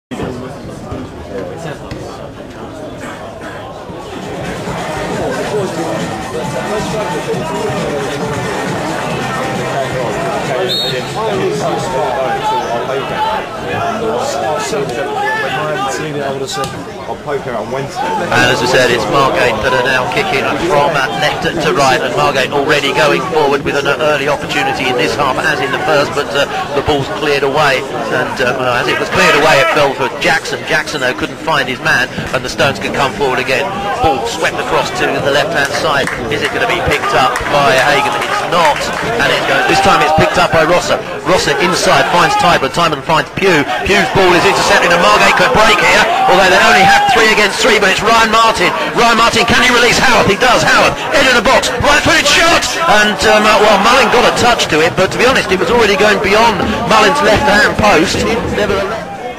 And as I said, it's Margate that are now kicking from left to right, and Margate already going forward with an early opportunity in this half, as in the first, but the ball's cleared away, and as it was cleared away, it fell for Jackson. Jackson, though, couldn't find his man, and the Stones can come forward again. Ball swept across to the left-hand side. Is it going to be picked up by Hagan? It's not, and this time it's picked up by Rosser. Rosser inside finds Tyburn. Tyburn finds Pugh. Pugh's ball is intercepted, and Margate could break here, although they only have 3 against 3, but it's Ryan Martin. Ryan Martin, can he release Howard? He does. Howard, edge of the box, right-footed shot, and well, Mullin got a touch to it, but to be honest, it was already going beyond Mullin's left-hand post.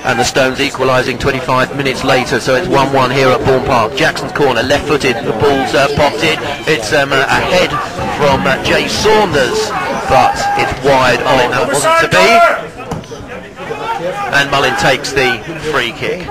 And the Stones equalising 25 minutes later, so it's 1-1 here at Bourne Park. Jackson's corner, left-footed, the ball's popped in. It's a head from Jay Saunders, but it's wide on it, that wasn't to be. And Mullin takes the free kick.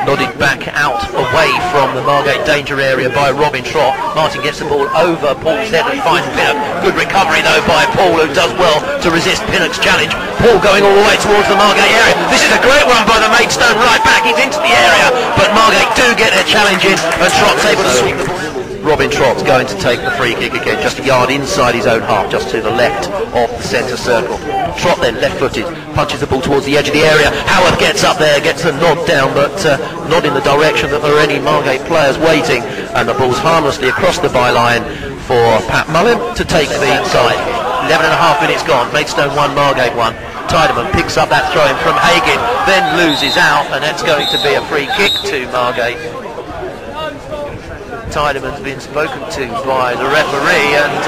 Nodded back out away from the Margate danger area by Robin Trott. Martin gets the ball over Paul's head and finds Pinnock. Good recovery though by Paul, who does well to resist Pinnock's challenge. Paul going all the way towards the Margate area. This is a great one by the Maidstone right back. He's into the area, but Margate do get their challenge in, and Trott's able to sweep the ball. Robin Trott's going to take the free kick again, just a yard inside his own half, just to the left of the centre circle. Trott then, left-footed, punches the ball towards the edge of the area. Howard gets up there, gets a nod down, but not in the direction that there are any Margate players waiting, and the ball's harmlessly across the byline for Pat Mullin to take the side. 11.5 minutes gone, Maidstone 1, Margate 1. TYDEMAN picks up that throw-in from Hagan, then loses out, and that's going to be a free kick to Margate. TYDEMAN's been spoken to by the referee, and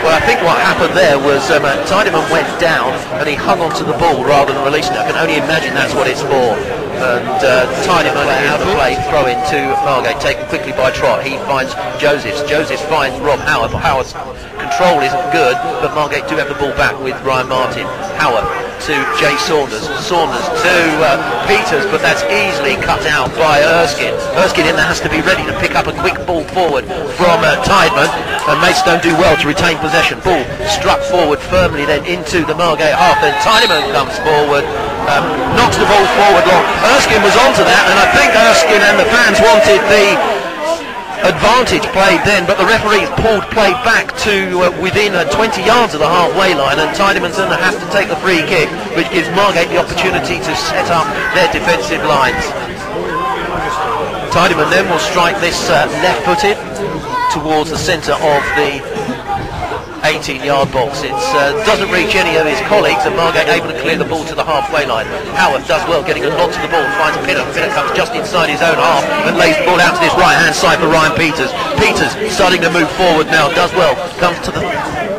well, I think what happened there was TYDEMAN went down and he hung onto the ball rather than releasing it. I can only imagine that's what it's for. And TYDEMAN out of play, throw in to Margate, taken quickly by Trott. He finds Josephs. Josephs finds Rob Howard, but Howard's control isn't good, but Margate do have the ball back with Ryan Martin. Howard to Jay Saunders. Saunders to Peters, but that's easily cut out by Erskine. Erskine in there has to be ready to pick up a quick ball forward from TYDEMAN, and Maidstone do well to retain possession. Ball struck forward firmly then into the Margate half, then TYDEMAN comes forward, knocks the ball forward long. Erskine was onto that, and I think Erskine and the fans wanted the advantage played then, but the referee pulled play back to within 20 yards of the halfway line, and TYDEMAN's going to have to take the free kick, which gives Margate the opportunity to set up their defensive lines. TYDEMAN then will strike this left-footed towards the centre of the 18-yard box. It doesn't reach any of his colleagues, and Margate able to clear the ball to the halfway line. Howard does well getting a nod to the ball, finds Pinnock. Pinnock comes just inside his own half and lays the ball out to this right-hand side for Ryan Peters. Peters starting to move forward now, does well, comes to the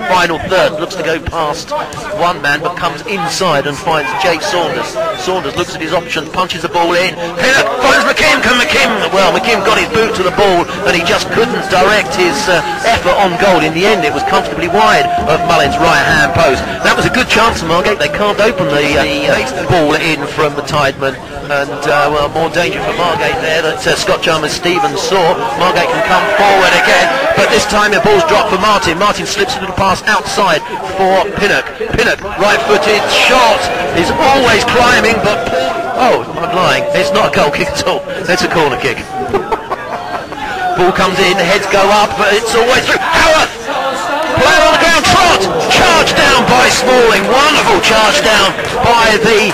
final third, looks to go past one man, but comes inside and finds Jay Saunders. Saunders looks at his options, punches the ball in. Pinnock finds McKimm. Can McKimm? Well, McKimm got his boot to the ball, and he just couldn't direct his effort on goal. In the end, it was comfortably wide of Mullin's right-hand post. That was a good chance for Margate. They can't open the ball in from the TYDEMAN, and well, more danger for Margate there that Scott Chalmers Stevens saw. Margate can come forward again, but this time the ball's dropped for Martin. Martin slips into the pass outside for Pinnock. Pinnock, right-footed shot, is always climbing, but oh, I'm lying. It's not a goal kick at all. It's a corner kick. Ball comes in, heads go up, but it's always through. Howard! Player on the ground, Trott! Charged down by Smalling. Wonderful charge down by the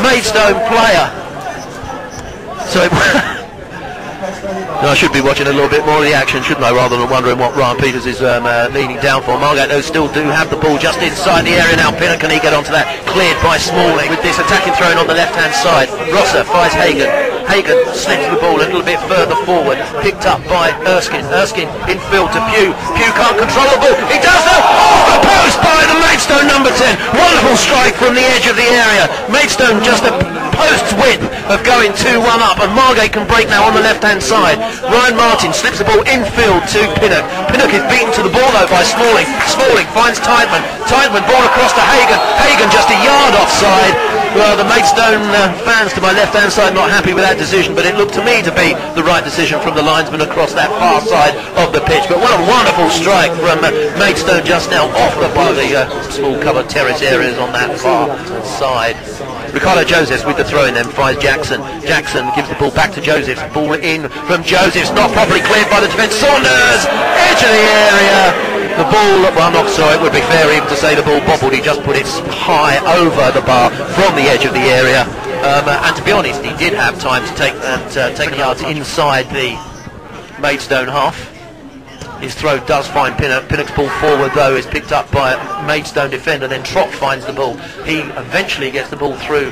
Maidstone player. So I should be watching a little bit more of the action, shouldn't I, rather than wondering what Ryan Peters is leaning down for. Margate, though, still do have the ball just inside the area now. Pinnock, can he get onto that? Cleared by Smalling with this attacking throw on the left-hand side. Rosser finds Hagan. Hagan slips the ball a little bit further forward, picked up by Erskine. Erskine infield to Pugh. Pugh can't control the ball. He does though. Off the post by the Maidstone number 10. Wonderful strike from the edge of the area. Maidstone just a post's width of going 2-1 up, and Margate can break now on the left-hand side. Ryan Martin slips the ball infield to Pinnock. Pinnock is beaten to the ball though by Smalling. Smalling finds TYDEMAN. TYDEMAN ball across to Hagan. Hagan just a yard offside. Well, the Maidstone fans to my left-hand side not happy with that decision, but it looked to me to be the right decision from the linesman across that far side of the pitch. But what a wonderful strike from Maidstone just now off the bar, the small covered terrace areas on that far side. Ricardo Josephs with the throw in then, finds Jackson. Jackson gives the ball back to Josephs. Ball in from Josephs, not properly cleared by the defence. Saunders, edge of the area. The ball, well, I'm not sorry, it would be fair even to say the ball bobbled. He just put it high over the bar from the edge of the area. And to be honest, he did have time to take yards inside the Maidstone half. His throw does find Pinnock. Pinnock's ball forward, though, is picked up by a Maidstone defender. Then Trott finds the ball. He eventually gets the ball through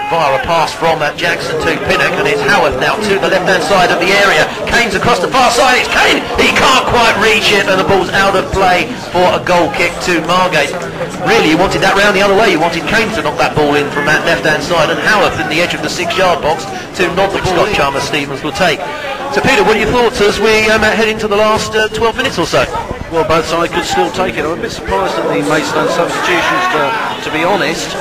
via a pass from Jackson to Pinnock, and it's Howarth now to the left-hand side of the area. Kane's across the far side. It's Kane. He can't quite reach it, and the ball's out of play for a goal kick to Margate. Really, you wanted that round the other way. You wanted Kane to knock that ball in from that left-hand side, and Howarth in the edge of the 6-yard box to nod the ball. Scott Chalmers-Stevens will take. So, Peter, what are your thoughts as we head into the last 12 minutes or so? Well, both sides could still take it. I'm a bit surprised at the Maidstone substitutions, to be honest.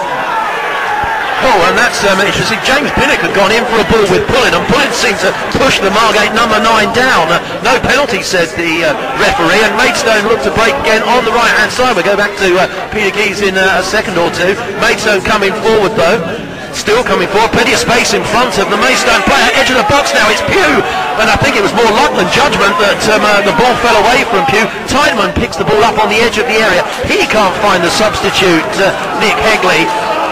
Oh, and that's interesting. James Pinnock had gone in for a ball with Pullen, and Pullen seemed to push the Margate number 9 down. No penalty, says the referee, and Maidstone look to break again on the right-hand side. We'll go back to Peter Keys in a second or two. Maidstone coming forward, though. Still coming forward, plenty of space in front of the Maidstone player. Edge of the box now, it's Pugh, and I think it was more luck than judgment that the ball fell away from Pugh. TYDEMAN picks the ball up on the edge of the area. He can't find the substitute, Nick Hegley.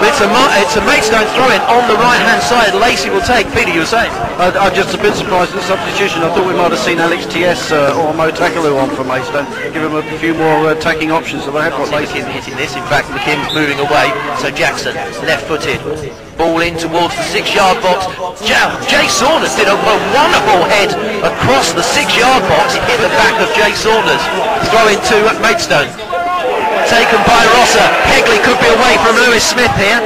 It's a Maidstone throw-in on the right-hand side. Lacey will take. Peter, you were saying? I'm just a bit surprised at the substitution. I thought we might have seen Alex T.S. or Mo Takalu on for Maidstone. Give him a few more attacking options. So they have got Lacey hitting this. In fact, McKimm's moving away. So Jackson, left-footed. Ball in towards the 6-yard box. Jay Saunders did a wonderful head across the 6-yard box. It hit the back of Jay Saunders. Throw in to Maidstone. Taken by Rosser. Hegley could be away from Lewis Smith here.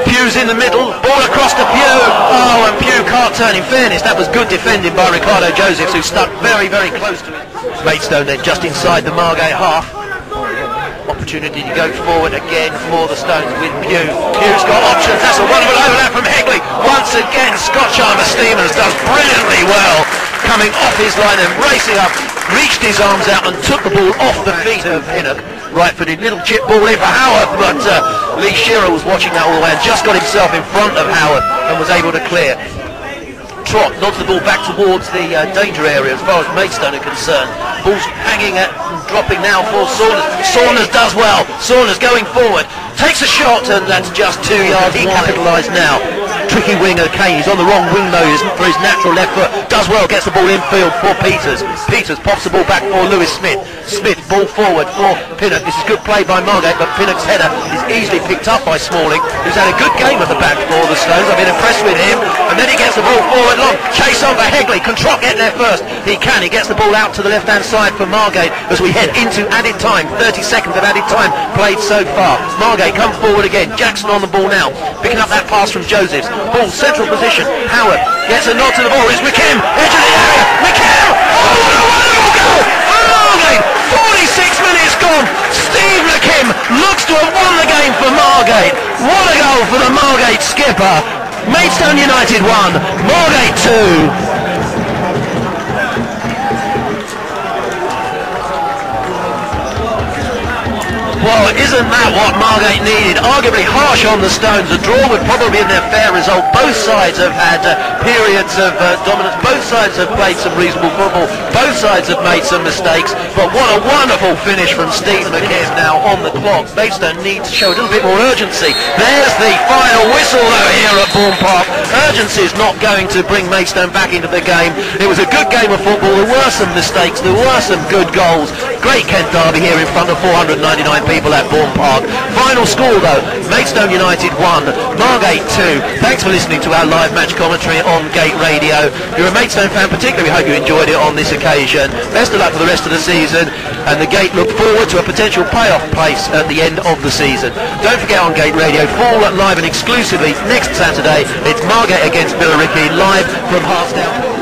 Pugh's in the middle. Ball across to Pugh. Oh, and Pugh can't turn. In fairness, that was good defending by Ricardo Josephs, who stuck very, very close to it. Maidstone then just inside the Margate half. Opportunity to go forward again for the Stones with Pugh. Pugh's got options. That's a wonderful overlap from Hegley. Once again, Scott Chalmers-Stevens does brilliantly well, coming off his line and racing up, reached his arms out and took the ball off the feet of Pinnock. Right-footed little chip ball in for Howarth, but Lee Shearer was watching that all the way and just got himself in front of Howarth and was able to clear. Trott nods the ball back towards the danger area as far as Maidstone are concerned. Ball's hanging and dropping now for Saunders. Saunders does well. Saunders going forward. Takes a shot, and that's just 2 yards. He capitalised now. Tricky winger Kane. He's on the wrong wing though for his natural left foot. Does well. Gets the ball infield for Peters. Peters pops the ball back for Lewis Smith. Smith ball forward for Pinnock. This is good play by Margate, but Pinnock's header is easily picked up by Smalling, who's had a good game at the back for the Stones. I've been impressed with him. And then he gets the ball forward long. Chase on for Hegley. Can Trott get there first? He can. He gets the ball out to the left-hand side for Margate as we head into added time. 30 seconds of added time played so far. Margate come forward again. Jackson on the ball now, picking up that pass from Josephs. Ball central position. Howard gets a nod to the ball. It's McKimm. Edge of the area. McKimm. Oh, what a wonderful goal for Margate. 46 minutes gone. Steve McKimm looks to have won the game for Margate. What a goal for the Margate skipper. Maidstone United 1, Margate 2. Well, isn't that what Margate needed? Arguably harsh on the Stones. A draw would probably have been their fair result. Both sides have had periods of dominance. Both sides have played some reasonable football. Both sides have made some mistakes. But what a wonderful finish from Steve McKimm now on the clock. Maidstone need to show a little bit more urgency. There's the final whistle though here at Bourne Park. Urgency is not going to bring Maidstone back into the game. It was a good game of football. There were some mistakes. There were some good goals. Great Kent derby here in front of 499 people at Bourne Park. Final score though, Maidstone United 1, Margate 2. Thanks for listening to our live match commentary on Gate Radio. If you're a Maidstone fan particularly, we hope you enjoyed it on this occasion. Best of luck for the rest of the season, and the Gate look forward to a potential playoff place at the end of the season. Don't forget on Gate Radio, full live and exclusively next Saturday, it's Margate against Billericay live from Hartsdale.